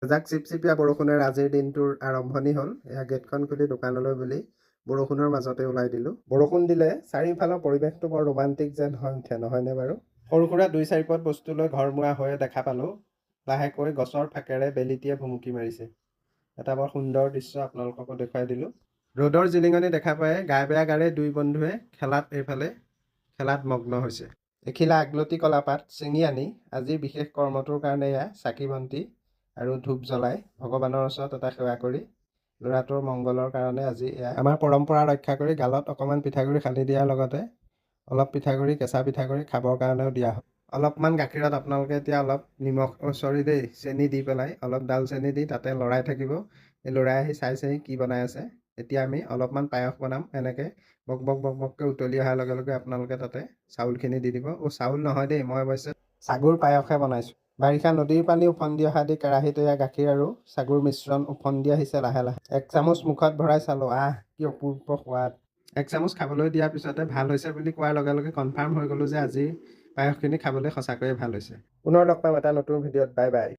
জাক চিপচিপীয়া বৰষুণেৰে আজিৰ দিনটোৰ আৰম্ভণি হ'ল। এয়া গেটখন খুলি দোকানলৈ বুলি বৰষুণৰ মাজতে ওলাই দিলোঁ। বৰষুণ দিলে চাৰিওফালৰ পৰিৱেশটো বৰ ৰোমান্টিক যেন হৈ উঠে, নহয়নে বাৰু? সৰু সুৰা 2-4 পদ বস্তু লৈ ঘৰমুৱা হৈয়ে দেখা পালোঁ। লাহেকৈ গছৰ ফাকেৰে বেলিটিয়ে ভুমুকি মাৰিছে। এটা বৰ সুন্দৰ দৃশ্য আপোনালোককো দেখুৱাই দিলোঁ। ৰ'দৰ জিলিঙনি দেখা পাই গা বেয়া গাৰে দুই বন্ধুৱে খেলাত মগ্ন হৈছে। এখিলা আগলতি কলা পাত ছিঙি আনি আজিৰ বিশেষ কৰ্মটোৰ কাৰণে এয়া চাকি বন্তি আৰু ধূপ জ্বলাই ভগৱানৰ ওচৰত এটা সেৱা কৰি ল'ৰাটোৰ মংগলৰ কাৰণে আজি এয়া আমাৰ পৰম্পৰা ৰক্ষা কৰি গালত অকণমান পিঠাগুড়ি সানি দিয়াৰ লগতে অলপ পিঠাগুড়ি, কেঁচা পিঠাগুড়ি খাবৰ কাৰণেও দিয়া হয়। অলপমান গাখীৰত আপোনালোকে এতিয়া অলপ চেনি দি পেলাই অলপ দালচেনি দি তাতে লৰাই থাকিব। এই লৰাই আহি চাইছেহি কি বনাই আছে। এতিয়া আমি অলপমান পায়স বনাম। এনেকৈ বক বক বক বককৈ উতলি অহাৰ লগে লগে আপোনালোকে তাতে চাউলখিনি দি দিব। চাউল নহয় দেই, মই অৱশ্যে চাগুৰ পায়সহে বনাইছোঁ। বাৰিষা নদীৰ পানী উফন্দি অহা দি কেৰাহীত এয়া গাখীৰ আৰু চাগুৰ মিশ্ৰণ উফন্দি আহিছে লাহে লাহে। 1 চামুচ মুখত ভৰাই চালোঁ, কি অপূৰ্ব সোৱাদ। 1 চামুচ খাবলৈ দিয়াৰ পিছতে ভাল হৈছে বুলি কোৱাৰ লগে লগে কনফাৰ্ম হৈ গ'লোঁ যে আজিৰ পায়সখিনি খাবলৈ সঁচাকৈয়ে ভাল হৈছে। পুনৰ লগ পাম এটা নতুন ভিডিঅ'ত। Bye bye.